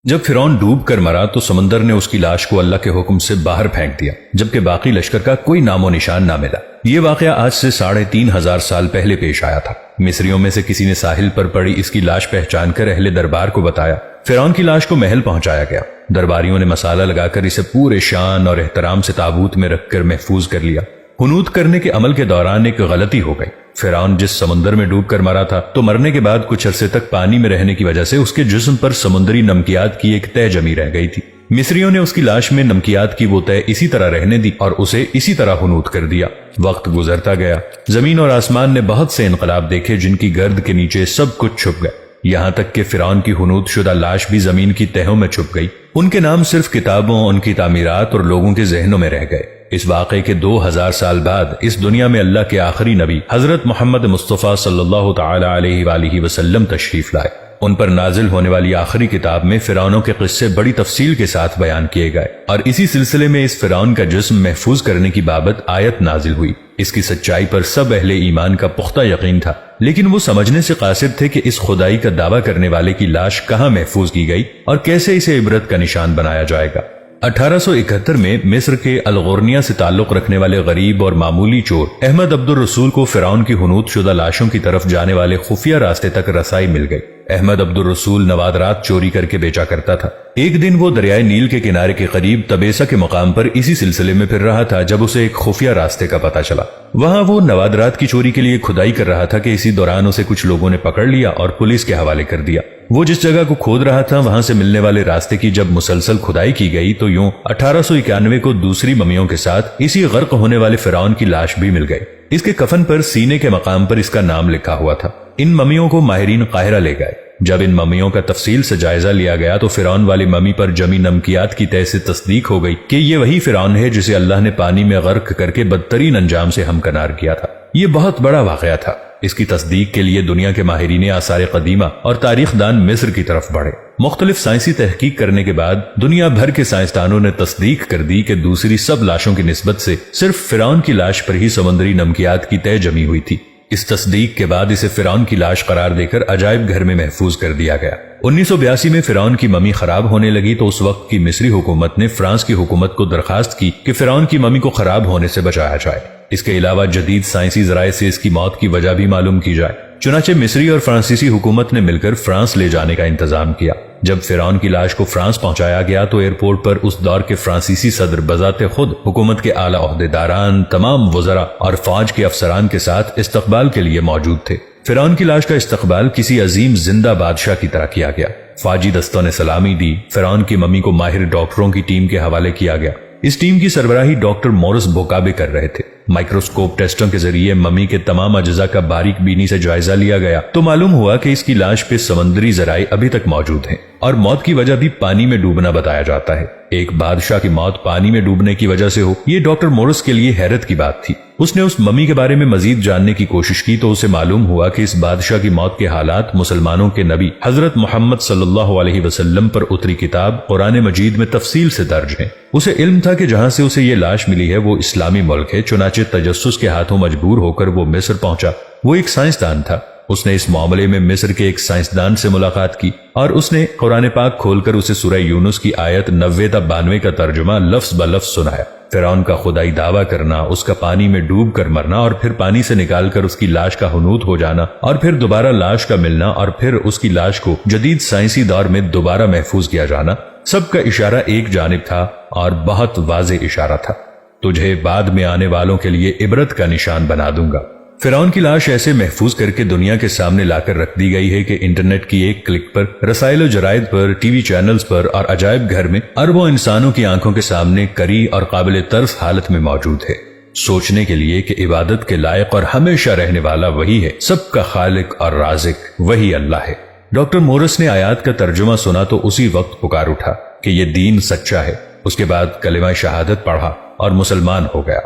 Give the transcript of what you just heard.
جب فرعون ڈوب کر مرا تو سمندر نے اس کی لاش کو اللہ کے حکم سے باہر پھینک دیا، جبکہ باقی لشکر کا کوئی نام و نشان نہ ملا۔ یہ واقعہ آج سے 3500 سال پہلے پیش آیا تھا۔ مصریوں میں سے کسی نے ساحل پر پڑی اس کی لاش پہچان کر اہل دربار کو بتایا۔ فرعون کی لاش کو محل پہنچایا گیا۔ درباریوں نے مسالہ لگا کر اسے پورے شان اور احترام سے تابوت میں رکھ کر محفوظ کر لیا۔ حنوط کرنے کے عمل کے دوران ایک غلطی ہو گئی۔ فرعون جس سمندر میں ڈوب کر مرا تھا تو مرنے کے بعد کچھ عرصے تک پانی میں رہنے کی وجہ سے اس کے جسم پر سمندری نمکیات کی ایک تہ جمی رہ گئی تھی۔ مصریوں نے اس کی لاش میں نمکیات کی وہ تہ اسی طرح رہنے دی اور اسے اسی طرح حنوط کر دیا۔ وقت گزرتا گیا، زمین اور آسمان نے بہت سے انقلاب دیکھے جن کی گرد کے نیچے سب کچھ چھپ گئے، یہاں تک کہ فرعون کی حنوط شدہ لاش بھی زمین کی تہوں میں چھپ گئی۔ ان کے نام صرف کتابوں، ان کی تعمیرات اور لوگوں کے ذہنوں میں رہ گئے۔ اس واقعے کے 2000 سال بعد اس دنیا میں اللہ کے آخری نبی حضرت محمد مصطفیٰ صلی اللہ تعالی علیہ وآلہ وسلم تشریف لائے۔ ان پر نازل ہونے والی آخری کتاب میں فرعونوں کے قصے بڑی تفصیل کے ساتھ بیان کیے گئے، اور اسی سلسلے میں اس فرعون کا جسم محفوظ کرنے کی بابت آیت نازل ہوئی۔ اس کی سچائی پر سب اہل ایمان کا پختہ یقین تھا، لیکن وہ سمجھنے سے قاصر تھے کہ اس خدائی کا دعویٰ کرنے والے کی لاش کہاں محفوظ کی گئی اور کیسے اسے عبرت کا نشان بنایا جائے گا۔ 1871 میں مصر کے الغورنیہ سے تعلق رکھنے والے غریب اور معمولی چور احمد عبد الرسول کو فرعون کی حنوط شدہ لاشوں کی طرف جانے والے خفیہ راستے تک رسائی مل گئی۔ احمد عبد الرسول نوادرات چوری کر کے بیچا کرتا تھا۔ ایک دن وہ دریائے نیل کے کنارے کے قریب تبیسا کے مقام پر اسی سلسلے میں پھر رہا تھا جب اسے ایک خفیہ راستے کا پتہ چلا۔ وہاں وہ نوادرات کی چوری کے لیے کھدائی کر رہا تھا کہ اسی دوران اسے کچھ لوگوں نے پکڑ لیا اور پولیس کے حوالے کر دیا۔ وہ جس جگہ کو کھود رہا تھا وہاں سے ملنے والے راستے کی جب مسلسل کھدائی کی گئی تو یوں 1891 کو دوسری ممیوں کے ساتھ اسی غرق ہونے والے فرعون کی لاش بھی مل گئی۔ اس کے کفن پر سینے کے مقام پر اس کا نام لکھا ہوا تھا۔ ان ممیوں کو ماہرین قاہرہ لے گئے۔ جب ان ممیوں کا تفصیل سے جائزہ لیا گیا تو فرعون والی ممی پر جمی نمکیات کی تہ سے تصدیق ہو گئی کہ یہ وہی فرعون ہے جسے اللہ نے پانی میں غرق کر کے بدترین انجام سے ہمکنار کیا تھا۔ یہ بہت بڑا واقعہ تھا۔ اس کی تصدیق کے لیے دنیا کے ماہرین آثار قدیمہ اور تاریخ دان مصر کی طرف بڑھے۔ مختلف سائنسی تحقیق کرنے کے بعد دنیا بھر کے سائنسدانوں نے تصدیق کر دی کہ دوسری سب لاشوں کی نسبت سے صرف فرعون کی لاش پر ہی سمندری نمکیات کی تہ جمی ہوئی تھی۔ اس تصدیق کے بعد اسے فرعون کی لاش قرار دے کر عجائب گھر میں محفوظ کر دیا گیا۔ 1982 میں فرعون کی ممی خراب ہونے لگی تو اس وقت کی مصری حکومت نے فرانس کی حکومت کو درخواست کی کہ فرعون کی ممی کو خراب ہونے سے بچایا جائے۔ اس کے علاوہ جدید سائنسی ذرائع سے اس کی موت کی وجہ بھی معلوم کی جائے۔ چنانچہ مصری اور فرانسیسی حکومت نے مل کر فرانس لے جانے کا انتظام کیا۔ جب فرعون کی لاش کو فرانس پہنچایا گیا تو ایئرپورٹ پر اس دور کے فرانسیسی صدر بذات خود حکومت کے اعلی عہدیداران، تمام وزراء اور فوج کے افسران کے ساتھ استقبال کے لیے موجود تھے۔ فرعون کی لاش کا استقبال کسی عظیم زندہ بادشاہ کی طرح کیا گیا۔ فوجی دستوں نے سلامی دی۔ فرعون کی ممی کو ماہر ڈاکٹروں کی ٹیم کے حوالے کیا گیا۔ اس ٹیم کی سربراہی ڈاکٹر مورس بوکابے کر رہے تھے۔ مائکروسکوپ ٹیسٹوں کے ذریعے ممی کے تمام اجزاء کا باریک بینی سے جائزہ لیا گیا تو معلوم ہوا کہ اس کی لاش پہ سمندری ذرائع ابھی تک موجود ہیں اور موت کی وجہ بھی پانی میں ڈوبنا بتایا جاتا ہے۔ ایک بادشاہ کی موت پانی میں ڈوبنے کی وجہ سے ہو، یہ ڈاکٹر مورس کے لیے حیرت کی بات تھی۔ اس نے اس ممی کے بارے میں مزید جاننے کی کوشش کی تو اسے معلوم ہوا کہ اس بادشاہ کی موت کے حالات مسلمانوں کے نبی حضرت محمد صلی اللہ علیہ وسلم پر اتری کتاب قرآن مجید میں تفصیل سے درج ہیں۔ اسے علم تھا کہ جہاں سے اسے یہ لاش ملی ہے وہ اسلامی ملک ہے، چنانچہ تجسس کے ہاتھوں مجبور ہو کر وہ مصر پہنچا۔ وہ ایک سائنسدان تھا۔ اس نے اس معاملے میں مصر کے ایک سائنسدان سے ملاقات کی اور اس نے قرآن پاک کھول کر اسے سورہ یونس کی آیت 90 تا 92 کا ترجمہ لفظ بلفظ سنایا۔ فرعون کا خدائی دعویٰ کرنا، اس کا پانی میں ڈوب کر مرنا اور پھر پانی سے نکال کر اس کی لاش کا حنوط ہو جانا اور پھر دوبارہ لاش کا ملنا اور پھر اس کی لاش کو جدید سائنسی دور میں دوبارہ محفوظ کیا جانا، سب کا اشارہ ایک جانب تھا اور بہت واضح اشارہ تھا۔ تجھے بعد میں آنے والوں کے لیے عبرت کا نشان بنا دوں گا۔ فرعون کی لاش ایسے محفوظ کر کے دنیا کے سامنے لا کر رکھ دی گئی ہے کہ انٹرنیٹ کی ایک کلک پر، رسائل و جرائد پر، ٹی وی چینلز پر اور عجائب گھر میں اربوں انسانوں کی آنکھوں کے سامنے کری اور قابل طرز حالت میں موجود ہے۔ سوچنے کے لیے کہ عبادت کے لائق اور ہمیشہ رہنے والا وہی ہے، سب کا خالق اور رازق وہی اللہ ہے۔ ڈاکٹر مورس نے آیات کا ترجمہ سنا تو اسی وقت پکار اٹھا کہ یہ دین سچا ہے۔ اس کے بعد کلمہ شہادت پڑھا اور مسلمان ہو گیا۔